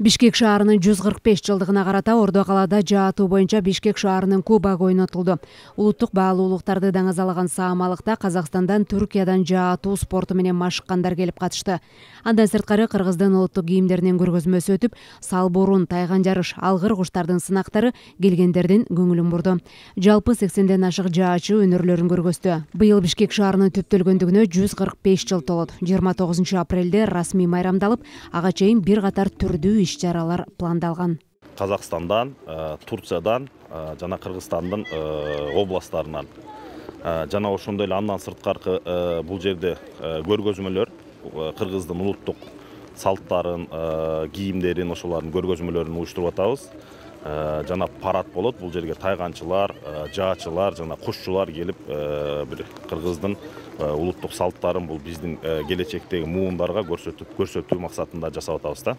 Бишкек шаарынын 145 жылдыгына карата Ордо калаада жаатуу боюнча Бишкек шаарынын кубогу ойнотулду. Улуттук баалуулуктарды даңазалаган саамалыкта Казакстандан, Түркиядан жаатуу спорту менен машыккандар келип катышты. Андан сырткары Кыргыздын улуттук кийимдеринин көргөзмөсү өтүп, салбурун, тайган жарыш, алгыр куштардын сынактары келгендердин көңүлүн бурду. Жалпы 80ден ашык жаачу өнөрлөрүн көргөздү. Быйыл Бишкек шаарынын түптөлгөндүгүнө 145 жыл толот. 29 апрелде расмий майрамдалып, ага чейин бир катар түрдүү иш-чаралар пландалган. Казакстандан, Турциядан, жана Кыргызстандын областтарынан жана ошондой эле андан сырткары бул жерде көргөзмөлөр, Кыргыздын улуттук салттарын, кийимдерин, ошолордун көргөзмөлөрүн уюштуруп атабыз. Жана парад болот. Бул жерге тайганчылар, жаачылар, жана кушчулар келип, бир Кыргыздын улуттук салттарын, бул биздин келечектеги муундарга көрсөтүү максатында жасап атабыз да.